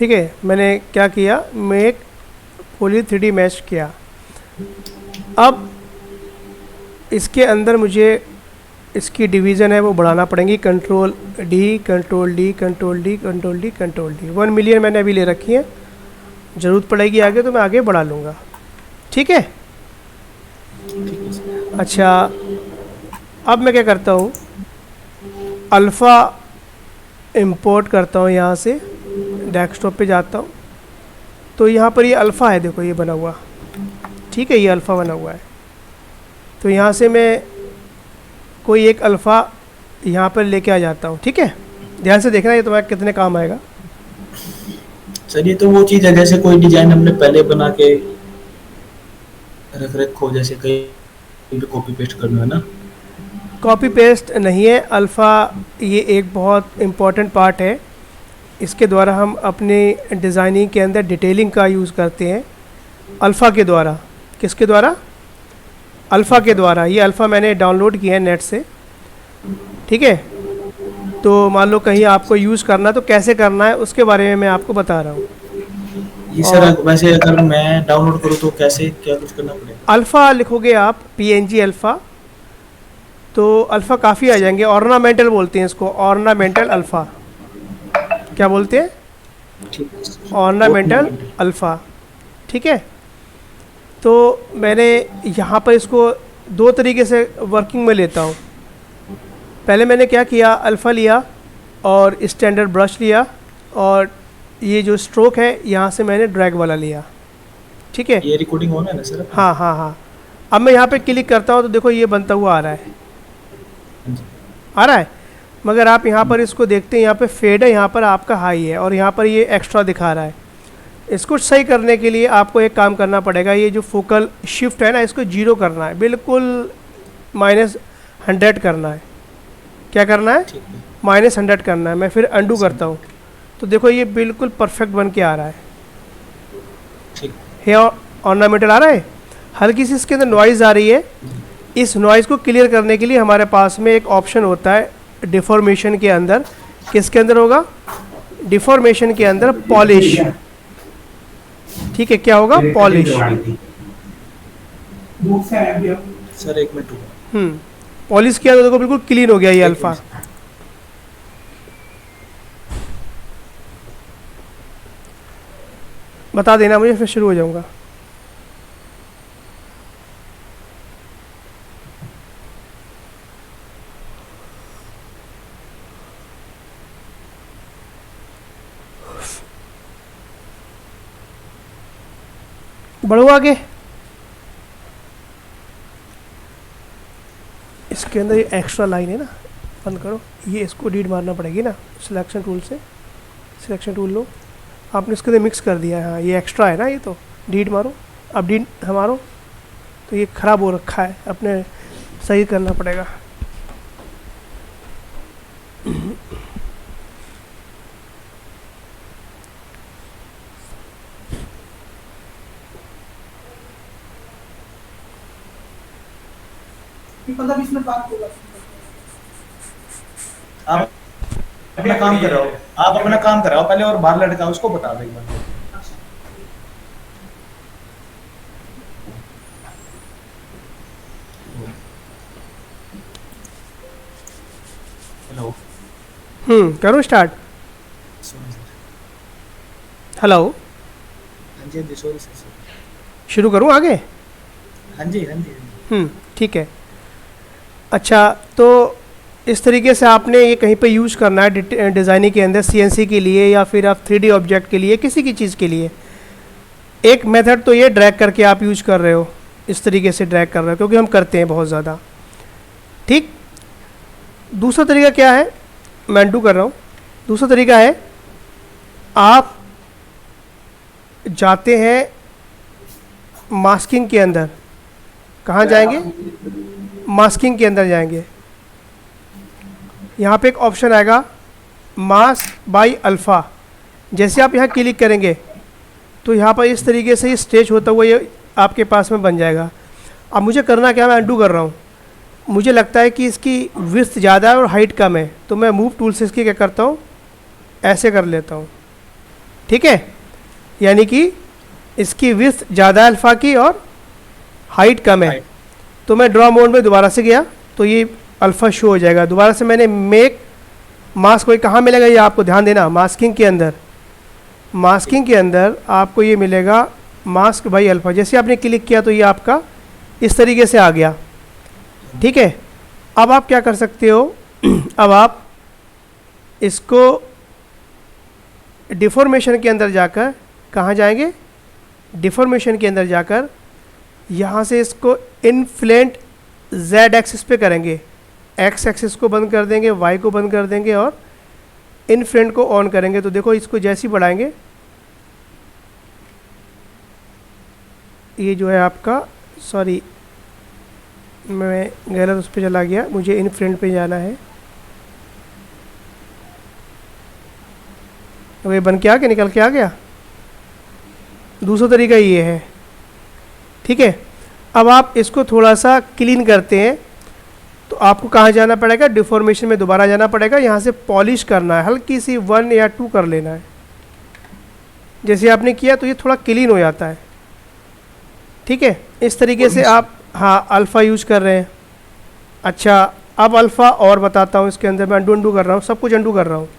ठीक है, मैंने क्या किया, मैं एक फुली 3D मैश किया। अब इसके अंदर मुझे इसकी डिवीज़न है वो बढ़ाना पड़ेगी, control D control D control D control D control D. 1 million मैंने अभी ले रखी है, ज़रूरत पड़ेगी आगे तो मैं आगे बढ़ा लूँगा। ठीक है। अच्छा, अब मैं क्या करता हूँ, अल्फ़ा इंपोर्ट करता हूँ यहाँ से, डेस्कटॉप पे जाता हूँ तो यहाँ पर ये अल्फ़ा है, देखो ये बना हुआ। ठीक है, ये अल्फ़ा बना हुआ है। तो यहाँ से मैं कोई एक अल्फ़ा यहाँ पर लेके आ जाता हूँ। ठीक है, ध्यान से देखना, ये तुम्हारे कितने काम आएगा। सर ये तो वो चीज है जैसे कोई डिजाइन हमने पहले बना के रख रखो, जैसे कहीं पे कॉपी पेस्ट करना है ना। कॉपी पेस्ट नहीं है अल्फ़ा, ये एक बहुत इम्पॉर्टेंट पार्ट है। इसके द्वारा हम अपने डिज़ाइनिंग के अंदर डिटेलिंग का यूज़ करते हैं अल्फ़ा के द्वारा। किसके द्वारा? अल्फ़ा के द्वारा। ये अल्फ़ा मैंने डाउनलोड किया है नेट से। ठीक है, तो मान लो कहीं आपको यूज़ करना तो कैसे करना है उसके बारे में मैं आपको बता रहा हूँ। ये सर और वैसे अगर मैं डाउनलोड करूँ तो कैसे क्या कुछ करना पड़ेगा? अल्फ़ा लिखोगे आप, PNG अल्फ़ा, तो अल्फ़ा काफ़ी आ जाएंगे। ऑर्नामेंटल बोलते हैं इसको, ऑर्नामेंटल अल्फ़ा। क्या बोलते हैं? ठीक है सर। Ornamental ornamental. अल्फ़ा। ठीक है, तो मैंने यहाँ पर इसको दो तरीके से वर्किंग में लेता हूँ। पहले मैंने क्या किया, अल्फ़ा लिया और स्टैंडर्ड ब्रश लिया और ये जो स्ट्रोक है यहाँ से मैंने ड्रैग वाला लिया। ठीक है। ये रिकॉर्डिंग होना है ना सर? हाँ हाँ हाँ। अब मैं यहाँ पे क्लिक करता हूँ तो देखो ये बनता हुआ आ रहा है, हाँ जी। आ रहा है। मगर आप यहाँ पर इसको देखते हैं, यहाँ पे फेड है, यहाँ पर आपका हाई है और यहाँ पर ये एक्स्ट्रा दिखा रहा है। इसको सही करने के लिए आपको एक काम करना पड़ेगा, ये जो फोकल शिफ्ट है ना, इसको 0 करना है, बिल्कुल -100 करना है। क्या करना है? ठीक है। -100 करना है। मैं फिर अंडू करता हूँ तो देखो ये बिल्कुल परफेक्ट बन के आ रहा है। ठीक। है ऑर्नामेंटल आ रहा है। हल्की सी इसके अंदर नॉइज़ आ रही है। इस नॉइज़ को क्लियर करने के लिए हमारे पास में एक ऑप्शन होता है डिफॉर्मेशन के अंदर। किसके अंदर होगा? डिफॉर्मेशन के अंदर पॉलिश। ठीक है, क्या होगा? पॉलिश। सर एक मिनट रुको। पॉलिश किया तो देखो बिल्कुल क्लीन हो गया ये एक अल्फ़ा। मिनट। बता देना मुझे, फिर शुरू हो जाऊंगा। बढ़ो आगे। इसके अंदर ये एक्स्ट्रा लाइन है ना, बंद करो। ये इसको डिलीट मारना पड़ेगी ना, सिलेक्शन टूल से। सिलेक्शन टूल लो, आपने इसके अंदर मिक्स कर दिया है। हाँ, ये एक्स्ट्रा है ना, ये तो डिलीट मारो। अब डिलीट मारो तो ये ख़राब हो रखा है, अपने सही करना पड़ेगा। आप अपना काम कराओ। आप अपना काम कराओ पहले और बाहर लड़का उसको बता दो एक बार। हेलो। करो स्टार्ट। Sorry sir. हेलो, हाँ जी हाँ जी, सॉरी सर सर। शुरू करूँ आगे? हाँ जी हाँ जी हाँ जी। ठीक है। अच्छा, तो इस तरीके से आपने ये कहीं पे यूज़ करना है डिज़ाइनिंग के अंदर, CNC के लिए या फिर आप 3D ऑब्जेक्ट के लिए, किसी की चीज़ के लिए। एक मेथड तो ये ड्रैग करके आप यूज कर रहे हो, इस तरीके से ड्रैग कर रहे हो, क्योंकि हम करते हैं बहुत ज़्यादा। ठीक। दूसरा तरीका क्या है, मैं अनडू कर रहा हूँ। दूसरा तरीका है, आप जाते हैं मास्किंग के अंदर। कहाँ जाएंगे? मास्किंग के अंदर जाएंगे। यहाँ पे एक ऑप्शन आएगा मास्क बाय अल्फ़ा। जैसे आप यहाँ क्लिक करेंगे तो यहाँ पर इस तरीके से ये स्ट्रेच होता हुआ ये आपके पास में बन जाएगा। अब मुझे करना क्या, मैं अनडू कर रहा हूँ। मुझे लगता है कि इसकी विड्थ ज़्यादा है और हाइट कम है, तो मैं मूव टूल से इसकी क्या करता हूँ, ऐसे कर लेता हूँ। ठीक है, यानी कि इसकी विड्थ ज़्यादा है अल्फ़ा की और हाइट कम है। हाइट। तो मैं ड्रॉ मोड में दोबारा से गया तो ये अल्फ़ा शो हो जाएगा। दोबारा से मैंने मेक मास्क, कोई कहाँ मिलेगा ये आपको ध्यान देना, मास्किंग के अंदर, मास्किंग के अंदर आपको ये मिलेगा मास्क बाई अल्फ़ा। जैसे आपने क्लिक किया तो ये आपका इस तरीके से आ गया, ठीक है। अब आप क्या कर सकते हो, अब आप इसको डिफॉर्मेशन के अंदर जाकर, कहाँ जाएंगे, डिफॉर्मेशन के अंदर जाकर यहाँ से इसको इनफ्लेंट जेड एक्सिस पे करेंगे, एक्स एक्सिस को बंद कर देंगे, वाई को बंद कर देंगे और इनफ्लेंट को ऑन करेंगे। तो देखो इसको जैसे ही बढ़ाएंगे ये जो है आपका, सॉरी मैं गलत उस पर चला गया, मुझे इनफ्लेंट पे जाना है। तो ये बन के आ गया, निकल के आ गया। दूसरा तरीका ये है, ठीक है। अब आप इसको थोड़ा सा क्लीन करते हैं तो आपको कहाँ जाना पड़ेगा, डिफॉर्मेशन में दोबारा जाना पड़ेगा, यहाँ से पॉलिश करना है, हल्की सी 1 या 2 कर लेना है। जैसे आपने किया तो ये थोड़ा क्लीन हो जाता है, ठीक है। इस तरीके से आप, हाँ, अल्फ़ा यूज कर रहे हैं। अच्छा, अब अल्फ़ा और बताता हूँ, इसके अंदर मैं अंडू कर रहा हूँ, सब कुछ अंडू कर रहा हूँ,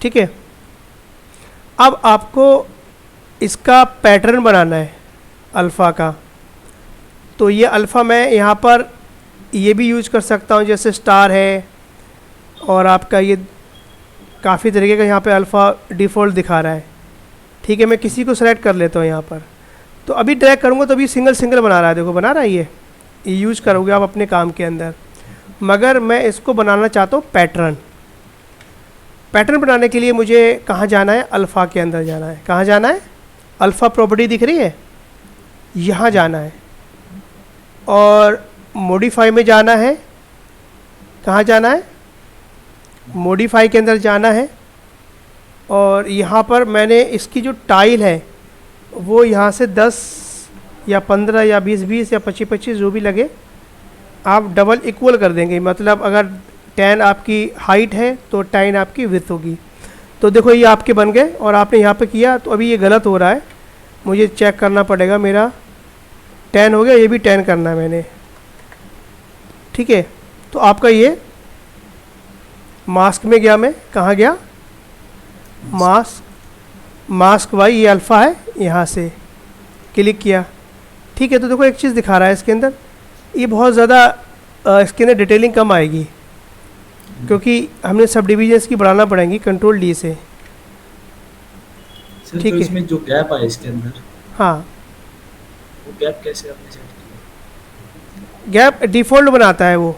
ठीक है। अब आपको इसका पैटर्न बनाना है अल्फ़ा का। तो ये अल्फ़ा मैं यहाँ पर ये भी यूज कर सकता हूँ, जैसे स्टार है और आपका ये काफ़ी तरीके का यहाँ पे अल्फ़ा डिफ़ॉल्ट दिखा रहा है, ठीक है। मैं किसी को सेलेक्ट कर लेता हूँ यहाँ पर, तो अभी ड्रैग करूँगा तो अभी सिंगल सिंगल बना रहा है, देखो बना रहा है। ये यूज करोगे आप अपने काम के अंदर, मगर मैं इसको बनाना चाहता हूँ पैटर्न। पैटर्न बनाने के लिए मुझे कहाँ जाना है, अल्फ़ा के अंदर जाना है। कहाँ जाना है, अल्फ़ा प्रॉपर्टी दिख रही है, यहाँ जाना है और मॉडिफाई में जाना है। कहाँ जाना है, मॉडिफाई के अंदर जाना है और यहाँ पर मैंने इसकी जो टाइल है वो यहाँ से 10 या 15 या 20 या 25 जो भी लगे आप डबल इक्वल कर देंगे। मतलब अगर 10 आपकी हाइट है तो 10 आपकी विड्थ होगी। तो देखो ये आपके बन गए और आपने यहाँ पे किया तो अभी ये गलत हो रहा है, मुझे चेक करना पड़ेगा। मेरा 10 हो गया, ये भी 10 करना है मैंने, ठीक है। तो आपका ये मास्क में गया, मैं कहाँ गया, मास्क वाई, ये अल्फ़ा है, यहाँ से क्लिक किया, ठीक है। तो देखो एक चीज़ दिखा रहा है इसके अंदर, ये बहुत ज़्यादा इसके अंदर डिटेलिंग कम आएगी क्योंकि हमने सब डिविजन्स की बढ़ाना पड़ेंगी कंट्रोल डी से, ठीक है। इसमें जो गैप है इसके अंदर, हाँ, वो गैप कैसे आपने सेट किया? गैप डिफ़ॉल्ट बनाता है वो,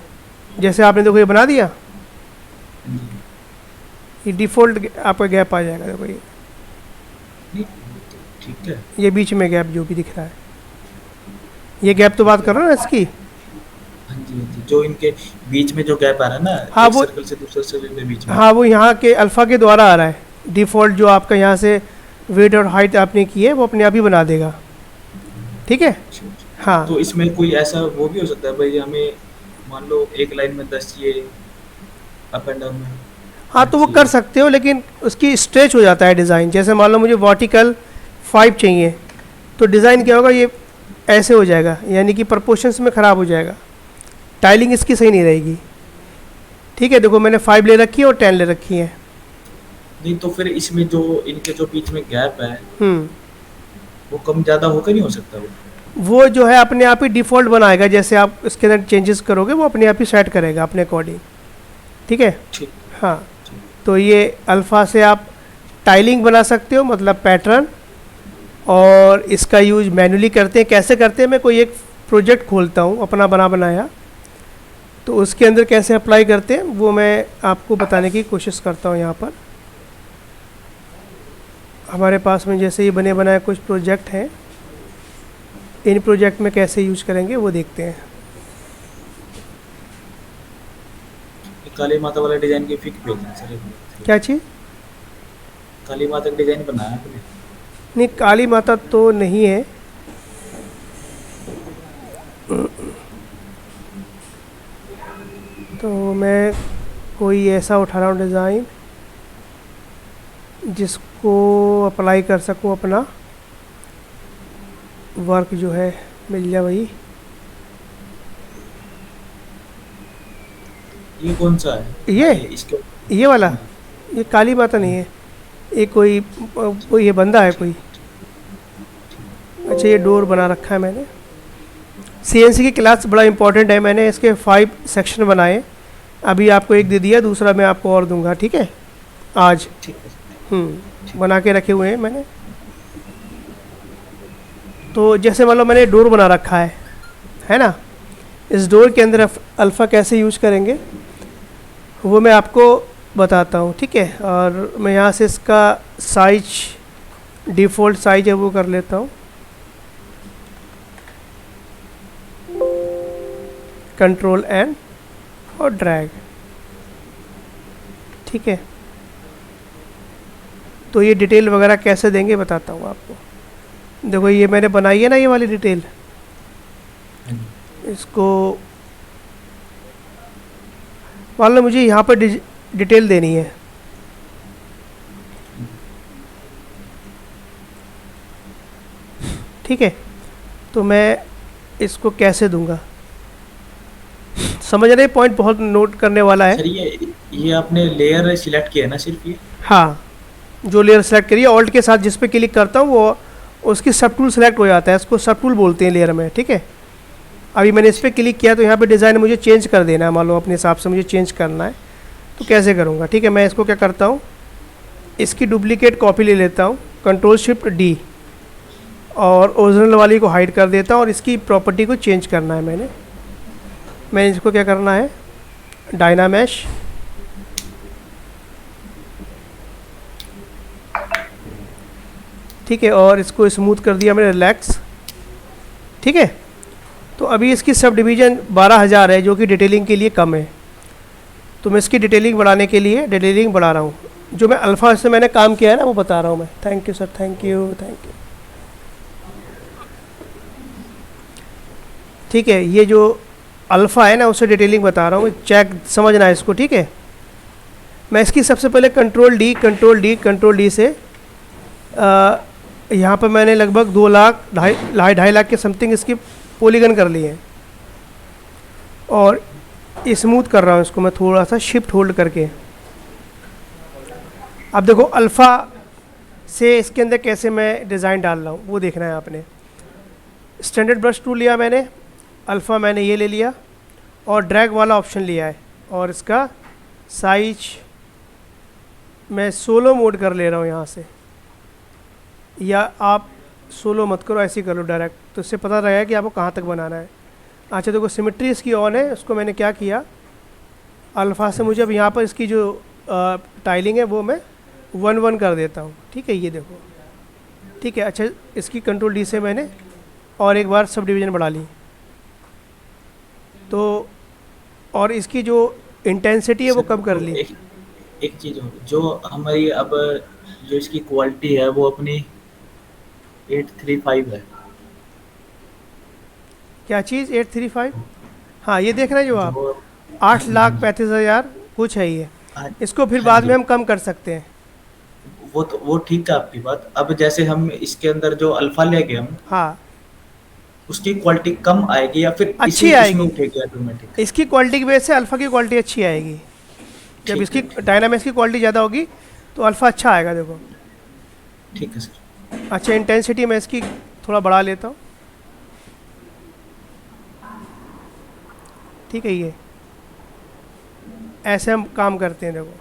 जैसे आपने देखो ये बना दिया, ये डिफ़ॉल्ट आपका गैप आ जाएगा। देखो ये ठीक है, ये बीच में गैप जो भी दिख रहा है, ये गैप तो बात कर रहा हूँ ना इसकी। हाँ जी, जो इनके बीच में जो गैप आ रहा है ना, हाँ, एक वो सर्कल से दूसरे सर्कल के बीच में, हाँ, वो यहाँ के अल्फ़ा के द्वारा आ रहा है। डिफ़ॉल्ट जो आपका यहाँ से वेट और हाइट आपने की है वो अपने आप ही बना देगा, ठीक है। हाँ, तो इसमें कोई ऐसा वो भी हो सकता है भाई, हमें मान लो एक लाइन में 10 चाहिए अप एंड डाउन में, हाँ, तो वो कर सकते हो लेकिन उसकी स्ट्रेच हो जाता है डिज़ाइन। जैसे मान लो मुझे वर्टिकल 5 चाहिए तो डिज़ाइन क्या होगा, ये ऐसे हो जाएगा, यानी कि प्रपोर्शंस में ख़राब हो जाएगा, टाइलिंग इसकी सही नहीं रहेगी, ठीक है। देखो मैंने 5 ले रखी है और 10 ले रखी है। नहीं तो फिर इसमें जो इनके जो बीच में गैप है हम्म, वो कम ज़्यादा होकर नहीं हो सकता वो जो है अपने आप ही डिफ़ॉल्ट बनाएगा, जैसे आप इसके अंदर चेंजेस करोगे वो अपने आप ही सेट करेगा अपने अकॉर्डिंग, ठीक है। ठीक। हाँ, तो ये अल्फ़ा से आप टाइलिंग बना सकते हो, मतलब पैटर्न, और इसका यूज मैन्युअली करते हैं। कैसे करते हैं, मैं कोई एक प्रोजेक्ट खोलता हूँ अपना बना बनाया, तो उसके अंदर कैसे अप्लाई करते हैं वो मैं आपको बताने की कोशिश करता हूँ। यहाँ पर हमारे पास में जैसे ये बने बनाए कुछ प्रोजेक्ट हैं, इन प्रोजेक्ट में कैसे यूज करेंगे वो देखते हैं। काली माता वाला डिजाइन की पिक भेजना सर, क्या चीज़, काली माता का डिजाइन बनाया आपने? नहीं, काली माता तो नहीं है, तो मैं कोई ऐसा उठा रहा हूँ डिज़ाइन जिसको इसको अप्लाई कर सकूं, अपना वर्क जो है मिल जाए वही। ये कौन सा है? ये इसके ये वाला, हाँ, ये काली माता नहीं है, ये कोई ये बंदा है कोई। अच्छा, ये डोर बना रखा है मैंने। सीएनसी की क्लास बड़ा इंपॉर्टेंट है, मैंने इसके 5 सेक्शन बनाए। अभी आपको एक दे दिया, दूसरा मैं आपको और दूंगा, ठीक है आज। ठीक है बना के रखे हुए हैं मैंने। तो जैसे मान लो मैंने डोर बना रखा है ना। इस डोर के अंदर अल्फ़ा कैसे यूज करेंगे वो मैं आपको बताता हूँ, ठीक है। और मैं यहाँ से इसका साइज, डिफ़ॉल्ट साइज है वो कर लेता हूँ, कंट्रोल एन और ड्रैग, ठीक है। तो ये डिटेल वगैरह कैसे देंगे बताता हूँ आपको। देखो ये मैंने बनाई है ना, ये वाली डिटेल, इसको मान लो मुझे यहाँ पर डिटेल देनी है, ठीक है। तो मैं इसको कैसे दूंगा, समझ रहे? पॉइंट बहुत नोट करने वाला है। सर। ये आपने लेयर सिलेक्ट किया है ना सिर्फ ये? हाँ, जो लेयर सेलेक्ट करिए ऑल्ट के साथ जिस पे क्लिक करता हूँ वो उसकी सब टूल सेलेक्ट हो जाता है, इसको सब टूल बोलते हैं लेयर में, ठीक है। अभी मैंने इस पर क्लिक किया तो यहाँ पे डिज़ाइन मुझे चेंज कर देना है, मान लो अपने हिसाब से मुझे चेंज करना है तो कैसे करूँगा, ठीक है। मैं इसको क्या करता हूँ, इसकी डुप्लीकेट कॉपी ले लेता हूँ, कंट्रोल शिफ्ट डी, और ओरिजिनल वाली को हाइड कर देता हूँ और इसकी प्रॉपर्टी को चेंज करना है मैंने इसको क्या करना है, डायनामैश, ठीक है, और इसको स्मूथ कर दिया मैंने, रिलैक्स, ठीक है। तो अभी इसकी सब डिवीज़न 12,000 है जो कि डिटेलिंग के लिए कम है, तो मैं इसकी डिटेलिंग बढ़ाने के लिए डिटेलिंग बढ़ा रहा हूँ। जो मैं अल्फ़ा से मैंने काम किया है ना वो बता रहा हूँ मैं। Thank you sir, thank you. ठीक है, ये जो अल्फ़ा है ना उससे डिटेलिंग बता रहा हूँ, चेक समझना है इसको, ठीक है। मैं इसकी सबसे पहले कंट्रोल डी से यहाँ पर मैंने लगभग 2 लाख, ढाई लाख के समथिंग इसकी पॉलीगन कर लिए हैं और स्मूथ कर रहा हूँ इसको मैं थोड़ा सा शिफ्ट होल्ड करके। अब देखो अल्फ़ा से इसके अंदर कैसे मैं डिज़ाइन डाल रहा हूँ वो देखना है आपने। स्टैंडर्ड ब्रश टूल लिया मैंने, अल्फ़ा मैंने ये ले लिया और ड्रैग वाला ऑप्शन लिया है और इसका साइज मैं सोलो मोड कर ले रहा हूँ यहाँ से, या आप सोलो मत करो, ऐसे ही कर लो डायरेक्ट, तो इससे पता रहेगा कि आपको कहाँ तक बनाना है। अच्छा देखो सिमेट्री इसकी ऑन है, उसको मैंने क्या किया, अल्फ़ा से मुझे अब यहाँ पर इसकी जो टाइलिंग है वो मैं 1-1 कर देता हूँ, ठीक है। ये देखो, ठीक है। अच्छा इसकी कंट्रोल डी से मैंने और एक बार सब डिवीज़न बढ़ा ली, तो और इसकी जो इंटेंसिटी है वो कम कर ली। एक चीज और, जो हमारी अब जो इसकी क्वालिटी है वो अपनी 835 है। क्या चीज़ 835? हाँ ये देखना जो आप जो 8,35,000 कुछ है ये, हाँ इसको फिर हाँ बाद जी, में हम कम कर सकते हैं। वो ठीक है आपकी बात। अब जैसे हम इसके अंदर जो अल्फा लेंगे हम, हाँ उसकी क्वालिटी कम आएगी या फिर इसी अच्छी इसमें आएगी, उठेगी ऑटोमेटिक? इसकी क्वालिटी की वजह से अल्फ़ा की क्वालिटी अच्छी आएगी। जब ठीक इसकी है डायनामिक्स की क्वालिटी ज़्यादा होगी तो अल्फ़ा अच्छा आएगा। देखो ठीक है सर। अच्छा, इंटेंसिटी मैं इसकी थोड़ा बढ़ा लेता हूँ, ठीक है। ये ऐसे हम काम करते हैं, देखो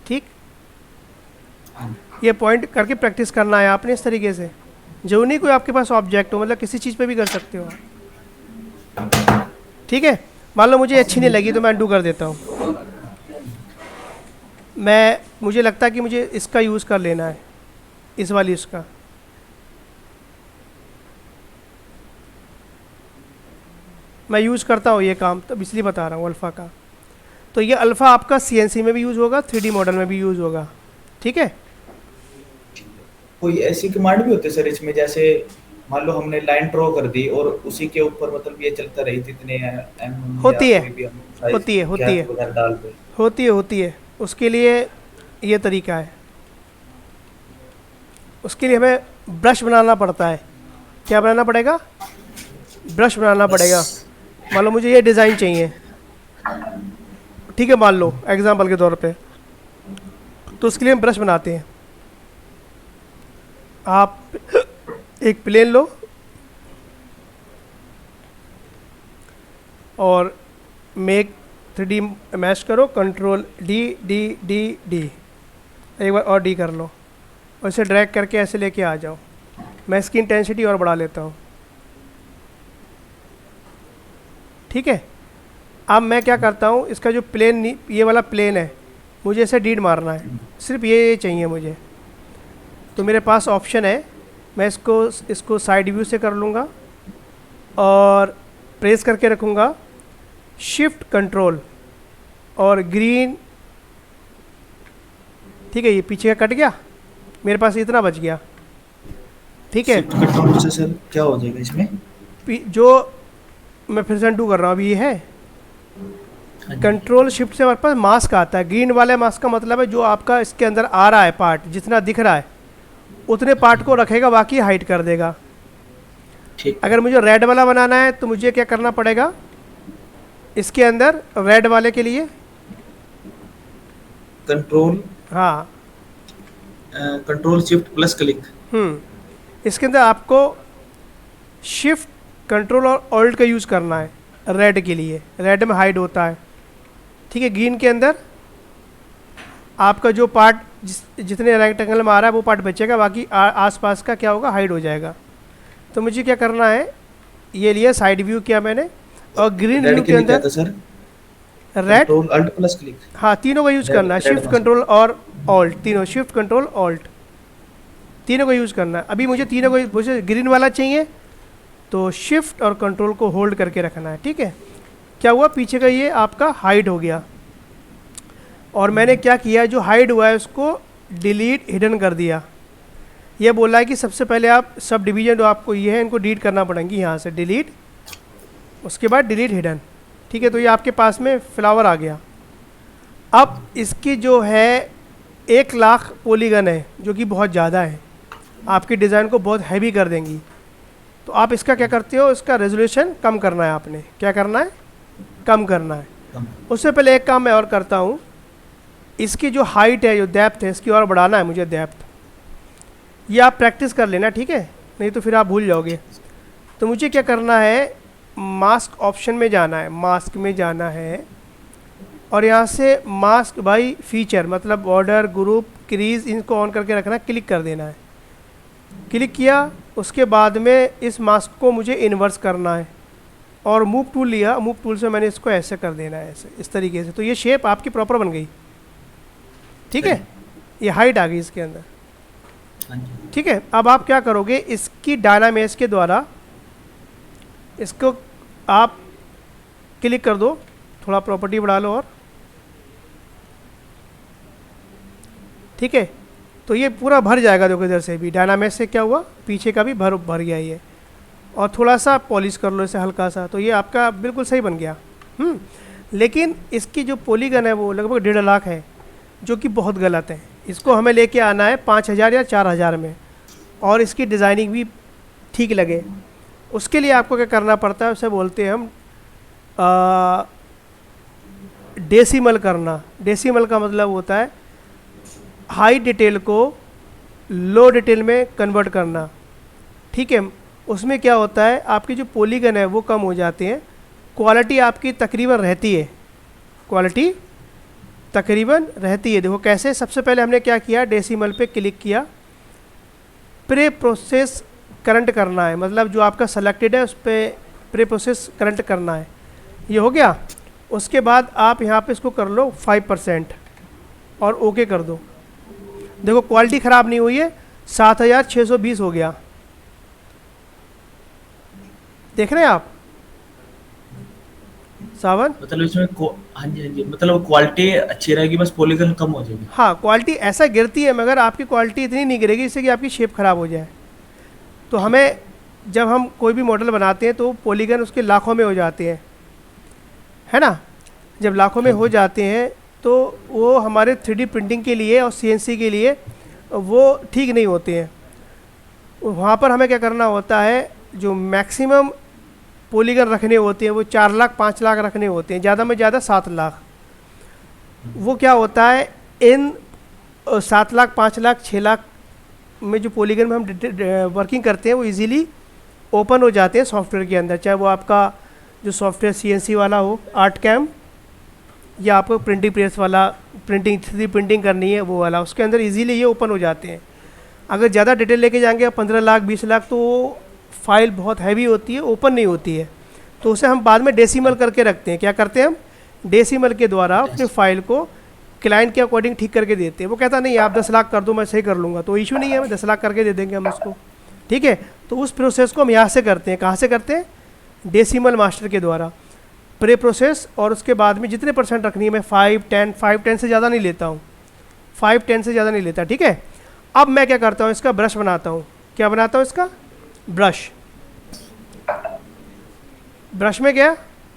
ठीक। हाँ, ये पॉइंट करके प्रैक्टिस करना है आपने इस तरीके से, जो नहीं कोई आपके पास ऑब्जेक्ट हो, मतलब किसी चीज़ पे भी कर सकते हो आप, ठीक है। मान लो मुझे अच्छी नहीं लगी तो मैं अनडू कर देता हूँ। मुझे लगता है कि मुझे इसका यूज़ कर लेना है, इस वाली उसका, मैं यूज़ करता हूँ ये काम, तब इसलिए बता रहा हूँ अल्फ़ा का। तो ये अल्फ़ा आपका सीएनसी में भी यूज़ होगा, 3D मॉडल में भी यूज़ होगा, ठीक है। कोई ऐसी कमांड भी होती है सर इसमें, जैसे मान लो हमने लाइन ड्रॉ कर दी और उसी के ऊपर मतलब ये चलता रही थी इतने एम या होती है, कोई भी हम साइज होती है, होती गैप है, वगैरह डाल दे। होती है, होती है। उसके लिए ये तरीका है। उसके लिए हमें ब्रश बनाना पड़ता है। क्या बनाना पड़ेगा? ब्रश बनाना बस। पड़ेगा। मान लो मुझे ये डिज़ाइन चाहिए, ठीक है, मान लो एग्जांपल के तौर पे, तो उसके लिए हम ब्रश बनाते हैं। आप एक प्लेन लो और मेक 3D मैश करो, control D D D D, एक बार और डी कर लो और इसे ड्रैग करके ऐसे लेके आ जाओ। मैं इसकी इंटेंसिटी और बढ़ा लेता हूँ, ठीक है। अब मैं क्या करता हूँ, इसका जो प्लेन, ये वाला प्लेन है, मुझे इसे डीड मारना है, सिर्फ ये चाहिए मुझे। तो मेरे पास ऑप्शन है, मैं इसको साइड व्यू से कर लूँगा और प्रेस करके रखूँगा, शिफ्ट कंट्रोल और ग्रीन, ठीक है। ये पीछे का कट गया, मेरे पास इतना बच गया, ठीक है। शिफ्ट कंट्रोल से सर क्या हो जाएगा इसमें? जो मैं फिर से अनडू कर रहा हूँ, अभी ये है हाँ जी। कंट्रोल शिफ्ट से हमारे पास मास्क आता है। ग्रीन वाले मास्क का मतलब है जो आपका इसके अंदर आ रहा है पार्ट, जितना दिख रहा है उतने पार्ट को रखेगा, बाकी हाइड कर देगा। ठीक। अगर मुझे रेड वाला बनाना है तो मुझे क्या करना पड़ेगा, इसके अंदर रेड वाले के लिए, कंट्रोल हाँ, कंट्रोल शिफ्ट प्लस क्लिक। इसके अंदर आपको शिफ्ट कंट्रोल और ऑल्ट का यूज़ करना है रेड के लिए, रेड में हाइड होता है, ठीक है। ग्रीन के अंदर आपका जो पार्ट जितने रेक्टेंगल में आ रहा है वो पार्ट बचेगा, बाकी आसपास का क्या होगा, हाइड हो जाएगा। तो मुझे क्या करना है, ये लिया साइड व्यू किया मैंने, और ग्रीन व्यू के लिए क्या अंदर था sir? Red, control alt plus click. हाँ, तीनों का यूज़ करना है, रेड शिफ्ट कंट्रोल और ऑल्ट, तीनों, शिफ्ट कंट्रोल ऑल्ट, तीनों का यूज़ करना है। अभी मुझे तीनों को, मुझे ग्रीन वाला चाहिए तो शिफ्ट और कंट्रोल को होल्ड करके रखना है, ठीक है। क्या हुआ, पीछे का ये आपका हाइड हो गया, और मैंने क्या किया, जो हाइड हुआ है उसको डिलीट हिडन कर दिया। ये बोला है कि सबसे पहले आप सब डिवीजन जो आपको ये है इनको डिलीट करना पड़ेंगी, यहाँ से डिलीट, उसके बाद डिलीट हिडन, ठीक है। तो ये आपके पास में फ्लावर आ गया। अब इसकी जो है 1,00,000 पॉलीगन है, जो कि बहुत ज़्यादा है, आपके डिज़ाइन को बहुत हैवी कर देंगी। तो आप इसका क्या करते हो, इसका रेजोल्यूशन कम करना है, आपने क्या करना है, कम करना है। उससे पहले एक काम मैं और करता हूँ, इसकी जो हाइट है, जो डेप्थ है, इसकी और बढ़ाना है मुझे डेप्थ। ये आप प्रैक्टिस कर लेना, ठीक है, नहीं तो फिर आप भूल जाओगे। तो मुझे क्या करना है, मास्क ऑप्शन में जाना है, मास्क में जाना है, और यहाँ से मास्क बाई फीचर, मतलब बॉर्डर, ग्रुप, क्रीज, इनको ऑन करके रखना है, क्लिक कर देना है। क्लिक किया, उसके बाद में इस मास्क को मुझे इन्वर्स करना है, और मूव टूल लिया, मूव टूल से मैंने इसको ऐसे कर देना है, ऐसे, इस तरीके से। तो ये शेप आपकी प्रॉपर बन गई, ठीक है। ये हाइट आ गई इसके अंदर, ठीक है। अब आप क्या करोगे, इसकी डायनामेश के द्वारा इसको आप क्लिक कर दो, थोड़ा प्रॉपर्टी बढ़ा लो, और ठीक है। तो ये पूरा भर जाएगा, देखो इधर से भी डायनामेश से क्या हुआ, पीछे का भी भर गया ये। और थोड़ा सा पॉलिश कर लो इसे हल्का सा, तो ये आपका बिल्कुल सही बन गया। लेकिन इसकी जो पॉलीगन है वो लगभग 1.5 लाख है, जो कि बहुत गलत है। इसको हमें लेके आना है 5,000 या 4,000 में, और इसकी डिज़ाइनिंग भी ठीक लगे। उसके लिए आपको क्या करना पड़ता है, उसे बोलते हैं हम डेसिमल करना। डेसिमल का मतलब होता है हाई डिटेल को लो डिटेल में कन्वर्ट करना, ठीक है। उसमें क्या होता है, आपकी जो पॉलीगन है वो कम हो जाते हैं, क्वालिटी आपकी तकरीबन रहती है, क्वालिटी तकरीबन रहती है। देखो कैसे, सबसे पहले हमने क्या किया, डेसिमल पे क्लिक किया, प्री प्रोसेस करंट करना है, मतलब जो आपका सेलेक्टेड है उस पर प्री प्रोसेस करंट करना है, ये हो गया। उसके बाद आप यहाँ पे इसको कर लो 5% और ओके कर दो। देखो क्वालिटी ख़राब नहीं हुई है, 7,620 हो गया, देख रहे हैं आप सावन। मतलब इसमें हाँ जी हाँ जी, मतलब क्वालिटी अच्छी रहेगी, बस पॉलीगन कम हो जाएगी। हाँ, क्वालिटी ऐसा गिरती है, मगर आपकी क्वालिटी इतनी नहीं गिरेगी इससे कि आपकी शेप ख़राब हो जाए। तो हमें जब हम कोई भी मॉडल बनाते हैं तो पॉलीगन उसके लाखों में हो जाते हैं, है ना। जब लाखों में हाँ हो जी। जाते हैं तो वो हमारे 3D प्रिंटिंग के लिए और CNC के लिए वो ठीक नहीं होते हैं। वहाँ पर हमें क्या करना होता है, जो मैक्सिमम पॉलीगन रखने होते हैं वो 4 लाख 5 लाख रखने होते हैं, ज़्यादा में ज़्यादा 7 लाख। वो क्या होता है, इन 7 लाख 5 लाख 6 लाख में जो पॉलीगन में हम वर्किंग करते हैं वो इजीली ओपन हो जाते हैं सॉफ्टवेयर के अंदर, चाहे वो आपका जो सॉफ्टवेयर CNC वाला हो, आर्ट कैम, या आपको प्रिंटिंग प्रेस वाला, प्रिंटिंग 3D प्रिंटिंग करनी है वो वाला, उसके अंदर इजीली ये ओपन हो जाते हैं। अगर ज़्यादा डिटेल लेके जाएंगे 15 लाख 20 लाख तो वो फाइल बहुत हैवी होती है, ओपन नहीं होती है। तो उसे हम बाद में डेसिमल करके रखते हैं। क्या करते हैं हम, डेसिमल के द्वारा अपनी फाइल को क्लाइंट के अकॉर्डिंग ठीक करके देते हैं। वो कहता नहीं आप 10 लाख कर दो मैं सही कर लूँगा, तो इशू नहीं है, हमें 10 लाख करके दे देंगे हम उसको, ठीक है। तो उस प्रोसेस को हम यहाँ से करते हैं। कहाँ से करते हैं, डेसिमल मास्टर के द्वारा प्रे प्रोसेस। और उसके बाद में जितने परसेंट रखनी है मैं 5 10 से ज़्यादा नहीं लेता हूँ, 5 10 से ज़्यादा नहीं लेता, ठीक है। अब मैं क्या करता हूँ, इसका ब्रश बनाता हूँ। क्या बनाता हूँ, इसका ब्रश। ब्रश में गया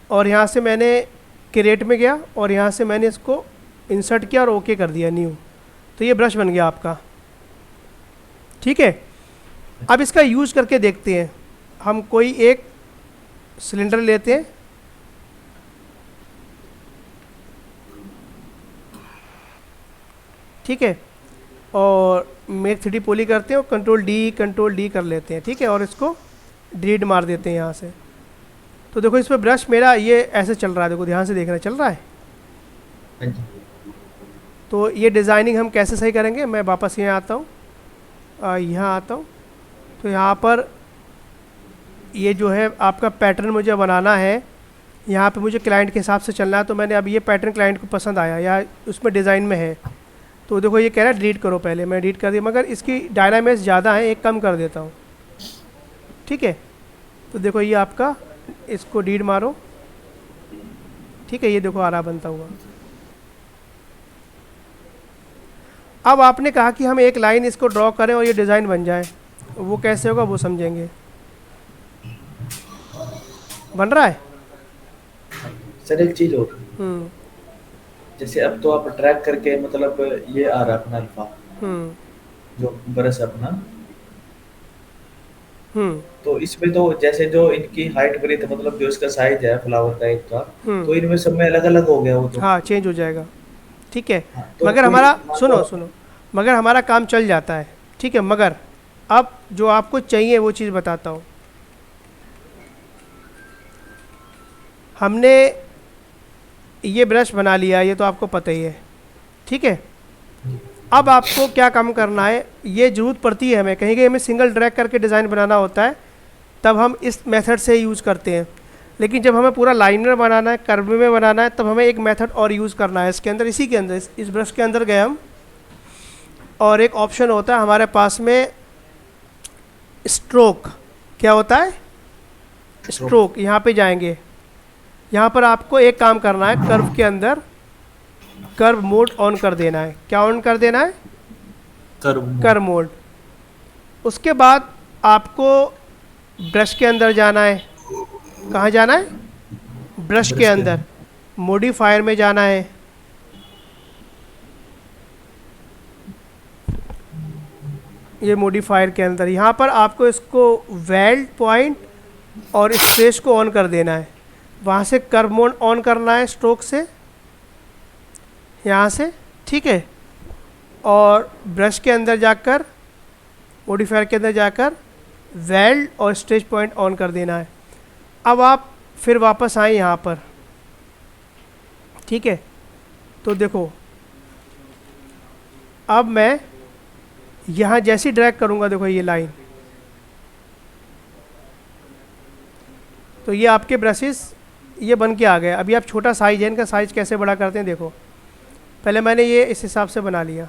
और यहाँ से मैंने क्रिएट में गया और यहाँ से मैंने इसको इंसर्ट किया और ओके कर दिया, न्यू। तो ये ब्रश बन गया आपका, ठीक है। अब इसका यूज करके देखते हैं। हम कोई एक सिलेंडर लेते हैं, ठीक है, और मेक 3D पॉली करते हैं और कंट्रोल डी कर लेते हैं, ठीक है, और इसको डिलीट मार देते हैं यहाँ से। तो देखो इस पर ब्रश मेरा ये ऐसे चल रहा है, देखो ध्यान से देखना, चल रहा है। हाँ जी। तो ये डिज़ाइनिंग हम कैसे सही करेंगे, मैं वापस यहाँ आता हूँ, यहाँ आता हूँ। तो यहाँ पर ये जो है आपका पैटर्न मुझे बनाना है, यहाँ पे मुझे क्लाइंट के हिसाब से चलना है। तो मैंने अब ये पैटर्न क्लाइंट को पसंद आया या उसमें डिज़ाइन में है, तो देखो ये कह रहा है डिलीट करो, पहले मैं डिलीट कर दिया, मगर इसकी डायनामिक्स ज़्यादा है, एक कम कर देता हूँ, ठीक है। तो देखो ये आपका, इसको डिलीट मारो, ठीक है, ये देखो आ रहा बनता हुआ। अब आपने कहा कि हम एक लाइन इसको ड्रॉ करें और ये डिज़ाइन बन जाए, वो कैसे होगा वो समझेंगे। बन रहा है। सर एक चीज और, जैसे अब तो आप ट्रैक करके मतलब ये आ रहा है अपना अल्फा, हम्म जो ब्रश अपना, हम्म तो इसमें तो जैसे जो इनकी हाइट ब्रेथ मतलब जो इसका साइज है फ्लावर टाइप का, हम्म तो इनमें सब में अलग अलग हो गया वो तो। हाँ, चेंज हो जाएगा, ठीक है। हाँ, तो मगर कोई हमारा, मान लो। सुनो सुनो, मगर हमारा काम चल जाता है, ठीक है। मगर अब जो आपको चाहिए वो चीज़ बताता हूँ। हमने ये ब्रश बना लिया, ये तो आपको पता ही है, ठीक है। अब आपको क्या काम करना है, ये जरूरत पड़ती है हमें, कहीं कहीं हमें सिंगल ड्रैग करके डिज़ाइन बनाना होता है, तब हम इस मेथड से यूज़ करते हैं। लेकिन जब हमें पूरा लाइनर बनाना है, कर्व में बनाना है, तब हमें एक मेथड और यूज़ करना है इसके अंदर, इसी के अंदर, इस ब्रश के अंदर गए हम, और एक ऑप्शन होता है हमारे पास में स्ट्रोक। क्या होता है, स्ट्रोक। यहाँ पे जाएंगे, यहाँ पर आपको एक काम करना है, कर्व के अंदर कर्व मोड ऑन कर देना है। क्या ऑन कर देना है, कर्व मोड। उसके बाद आपको ब्रश के अंदर जाना है। कहाँ जाना है, ब्रश के अंदर, मॉडिफायर में जाना है। ये मॉडिफायर के अंदर, यहाँ पर आपको इसको वेल्ड पॉइंट और स्ट्रेस को ऑन कर देना है। वहाँ से कर्व मोड ऑन करना है स्ट्रोक से, यहाँ से, ठीक है। और ब्रश के अंदर जाकर, मॉडिफायर के अंदर जाकर वेल्ड और स्ट्रेच पॉइंट ऑन कर देना है। अब आप फिर वापस आए यहाँ पर, ठीक है। तो देखो अब मैं यहाँ जैसी ड्रैग करूँगा, देखो ये लाइन, तो ये आपके ब्रशेस ये बन के आ गए। अभी आप छोटा साइज है, इनका साइज कैसे बड़ा करते हैं देखो। पहले मैंने ये इस हिसाब से बना लिया,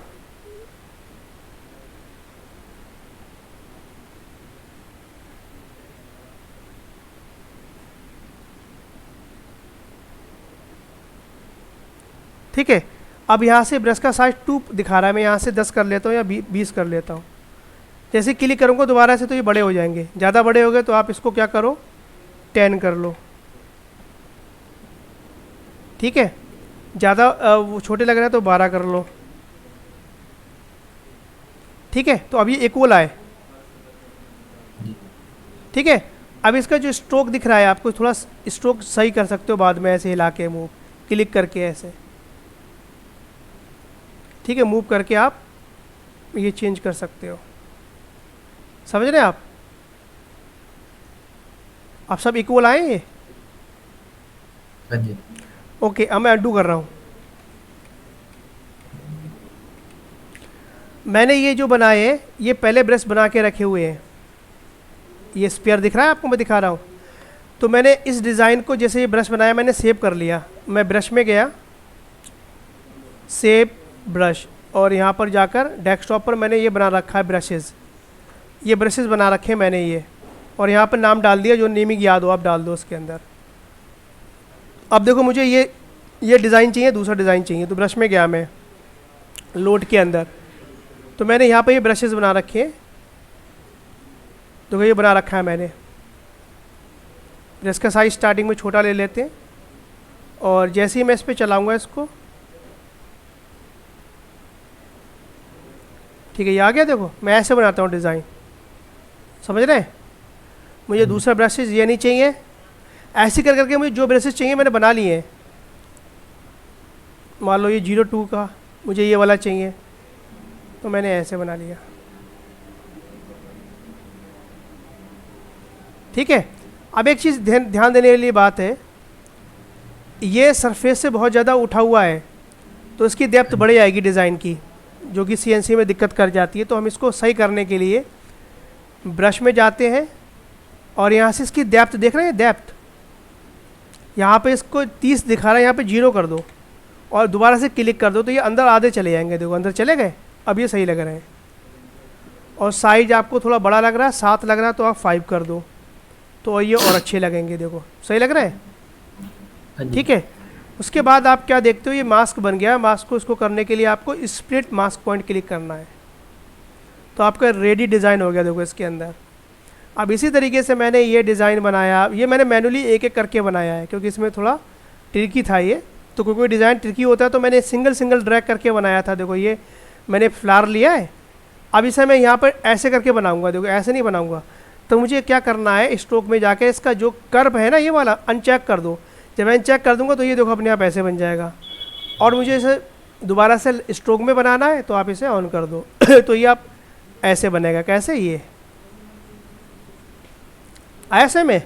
ठीक है। अब यहाँ से ब्रश का साइज 2 दिखा रहा है, मैं यहाँ से 10 कर लेता हूँ या 20 कर लेता हूँ। जैसे क्लिक करूँगा दोबारा से तो ये बड़े हो जाएंगे, ज़्यादा बड़े हो गए तो आप इसको क्या करो 10 कर लो, ठीक है। ज़्यादा वो छोटे लग रहे हैं तो 12 कर लो, ठीक है। तो अब ये इक्वल आए, ठीक है। अब इसका जो स्ट्रोक दिख रहा है आपको थोड़ा स्ट्रोक सही कर सकते हो बाद में, ऐसे हिला के मूव क्लिक करके ऐसे, ठीक है। मूव करके आप ये चेंज कर सकते हो, समझ रहे हैं आप सब इक्वल आए ये। हाँ जी। ओके, अब मैं अनडू कर रहा हूँ। मैंने ये जो बनाए हैं ये पहले ब्रश बना के रखे हुए हैं, ये स्पेयर दिख रहा है आपको, मैं दिखा रहा हूँ। तो मैंने इस डिज़ाइन को जैसे ये ब्रश बनाया मैंने सेव कर लिया, मैं ब्रश में गया, सेव ब्रश, और यहाँ पर जाकर डेस्कटॉप पर मैंने ये बना रखा है ब्रशेज़, ये ब्रशेज़ बना रखे हैं मैंने ये, और यहाँ पर नाम डाल दिया, जो नेमिंग याद हो आप डाल दो उसके अंदर। अब देखो मुझे ये डिज़ाइन चाहिए, दूसरा डिज़ाइन चाहिए, तो ब्रश में गया मैं लोड के अंदर, तो मैंने यहाँ पर ये ब्रशेज़ बना रखे हैं, तो ये बना रखा है मैंने। ब्रश का साइज स्टार्टिंग में छोटा ले लेते हैं, और जैसे ही मैं इस पर चलाऊँगा इसको, ठीक है, ये आ गया। देखो मैं ऐसे बनाता हूँ डिज़ाइन, समझ रहे हैं। मुझे दूसरा ब्रशेज ये नहीं चाहिए, ऐसे कर करके मुझे जो ब्रशेज चाहिए मैंने बना लिए हैं। मान लो ये 02 का मुझे ये वाला चाहिए, तो मैंने ऐसे बना लिया, ठीक है। अब एक चीज़ ध्यान देने वाली बात है, ये सरफेस से बहुत ज़्यादा उठा हुआ है, तो इसकी डेप्थ बढ़ जाएगी डिज़ाइन की, जो कि CNC में दिक्कत कर जाती है। तो हम इसको सही करने के लिए ब्रश में जाते हैं, और यहाँ से इसकी डेप्थ देख रहे हैं, डेप्थ यहाँ पे इसको 30 दिखा रहा है, यहाँ पे 0 कर दो और दोबारा से क्लिक कर दो, तो ये अंदर आधे चले जाएंगे। देखो अंदर चले गए, अब ये सही लग रहे हैं। और साइज आपको थोड़ा बड़ा लग रहा है, 7 लग रहा है, तो आप 5 कर दो, तो ये और अच्छे लगेंगे। देखो सही लग रहा है, ठीक है। उसके बाद आप क्या देखते हो, ये मास्क बन गया। मास्क को इसको करने के लिए आपको स्प्लिट मास्क पॉइंट क्लिक करना है, तो आपका रेडी डिज़ाइन हो गया। देखो इसके अंदर अब इसी तरीके से मैंने ये डिज़ाइन बनाया, ये मैंने मैनुअली एक एक करके बनाया है, क्योंकि इसमें थोड़ा ट्रिकी था ये। तो कोई डिज़ाइन ट्रिकी होता है तो मैंने सिंगल सिंगल ड्रैग करके बनाया था। देखो ये मैंने फ्लावर लिया है, अब इसे मैं यहाँ पर ऐसे करके बनाऊँगा। देखो ऐसे नहीं बनाऊँगा, तो मुझे क्या करना है, स्ट्रोक में जाके इसका जो कर्व है ना ये वाला अनचेक कर दो। जब मैं अनचेक कर दूंगा तो ये देखो अपने आप ऐसे बन जाएगा। और मुझे इसे दोबारा से स्ट्रोक में बनाना है, तो आप इसे ऑन कर दो तो ये आप ऐसे बनेगा। कैसे, ये ऐसे में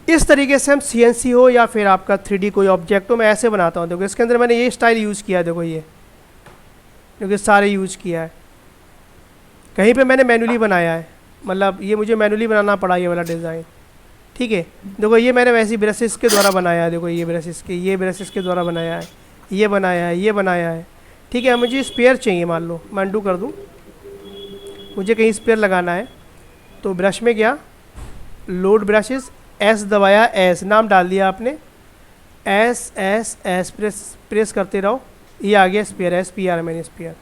इस तरीके से हम CNC हो या फिर आपका 3D कोई ऑब्जेक्ट हो, मैं ऐसे बनाता हूँ। देखो इसके अंदर मैंने ये स्टाइल यूज़ किया है, देखो ये क्योंकि सारे यूज़ किया है। कहीं पे मैंने मैनुअली बनाया है, मतलब ये मुझे मैनुअली बनाना पड़ा ये वाला डिज़ाइन, ठीक है। देखो ये मैंने वैसी ब्रशेस के द्वारा बनाया है। देखो ये ब्रशेस के द्वारा बनाया है, ये बनाया है, ये बनाया है, ठीक है। मुझे स्पेयर चाहिए, मान लो मैं अनडू कर दूँ, मुझे कहीं स्पेयर लगाना है, तो ब्रश में गया, लोड ब्रशेस, S दबाया, S नाम डाल दिया आपने, S प्रेस करते रहो, ये आ गया स्पेयर, SPR मैंने स्पेयर,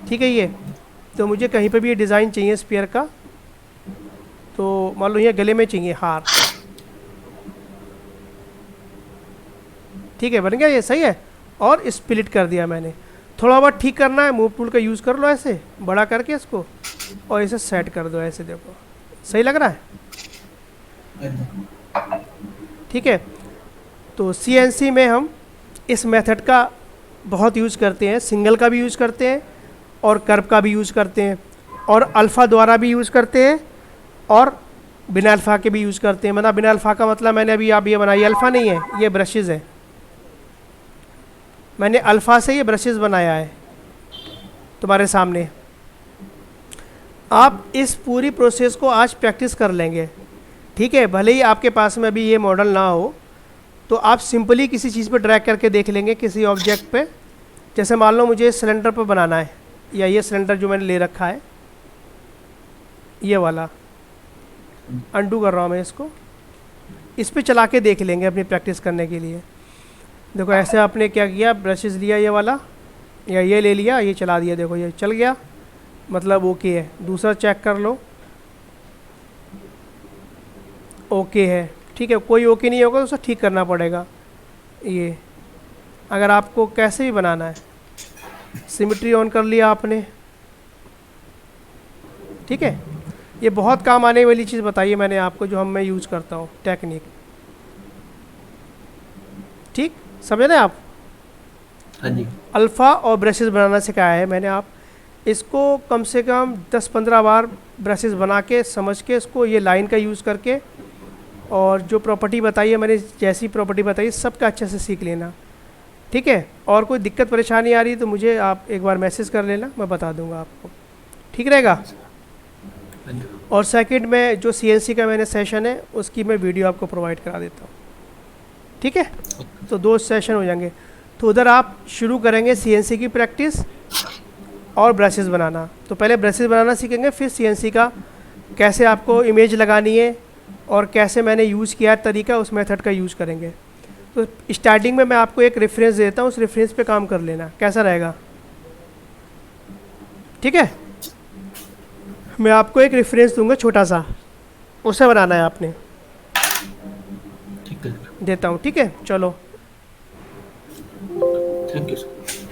ठीक है। ये तो मुझे कहीं पे भी ये डिज़ाइन चाहिए स्पेयर का, तो मान लो ये गले में चाहिए हार, ठीक है, बन गया ये, सही है। और स्प्लिट कर दिया मैंने। थोड़ा बहुत ठीक करना है, मूव टूल का यूज़ कर लो, ऐसे बड़ा करके इसको, और इसे सेट कर दो ऐसे। देखो सही लग रहा है, ठीक है। तो CNC में हम इस मेथड का बहुत यूज़ करते हैं, सिंगल का भी यूज़ करते हैं और कर्व का भी यूज़ करते हैं, और अल्फ़ा द्वारा भी यूज़ करते हैं, और बिना अल्फ़ा के भी यूज़ करते हैं। मतलब बिना अल्फ़ा का मतलब मैंने अभी आप ये बनाई, अल्फ़ा नहीं है, ये ब्रशेज़ है, मैंने अल्फ़ा से ये ब्रशेज़ बनाया है तुम्हारे सामने। आप इस पूरी प्रोसेस को आज प्रैक्टिस कर लेंगे, ठीक है। भले ही आपके पास में अभी ये मॉडल ना हो, तो आप सिंपली किसी चीज़ पर ड्रैग करके देख लेंगे, किसी ऑब्जेक्ट पे। जैसे मान लो मुझे सिलेंडर पर बनाना है, या ये सिलेंडर जो मैंने ले रखा है ये वाला, अनडू कर रहा हूँ मैं इसको, इस पे चला के देख लेंगे अपनी प्रैक्टिस करने के लिए। देखो ऐसे आपने क्या किया, ब्रशेज़ लिया ये वाला, या ये ले लिया, ये चला दिया, देखो ये चल गया। मतलब ओके है। दूसरा चेक कर लो, ओके है, ठीक है। कोई ओके नहीं होगा तो उसे ठीक करना पड़ेगा। ये अगर आपको कैसे भी बनाना है, सिमेट्री ऑन कर लिया आपने, ठीक है। ये बहुत काम आने वाली चीज़ बताइए मैंने आपको, जो मैं यूज़ करता हूँ टेक्निक, ठीक, समझ रहे हैं आप। हाँ जी। अल्फ़ा और ब्रशेस बनाना सिखाया है मैंने, आप इसको कम से कम 10-15 बार ब्रशेस बना के समझ के, इसको ये लाइन का यूज़ करके, और जो प्रॉपर्टी बताई है मैंने, जैसी प्रॉपर्टी बताई सबका अच्छे से सीख लेना, ठीक है। और कोई दिक्कत परेशानी आ रही है तो मुझे आप एक बार मैसेज कर लेना, मैं बता दूंगा आपको, ठीक रहेगा। हाँ जी। और सेकंड में जो सीएनसी का मैंने सेशन है उसकी मैं वीडियो आपको प्रोवाइड करा देता हूँ, ठीक है। तो 2 सेशन हो जाएंगे। तो उधर आप शुरू करेंगे सीएनसी की प्रैक्टिस और ब्रशेस बनाना। तो पहले ब्रशेस बनाना सीखेंगे, फिर सीएनसी का कैसे आपको इमेज लगानी है और कैसे मैंने यूज़ किया तरीका, उस मेथड का यूज़ करेंगे। तो स्टार्टिंग में मैं आपको एक रेफरेंस देता हूँ, उस रेफरेंस पे काम कर लेना, कैसा रहेगा, ठीक है। मैं आपको एक रेफरेंस दूंगा छोटा सा, उसे बनाना है आपने, ठीक है। देता हूँ, ठीक है। चलो, थैंक यू सर।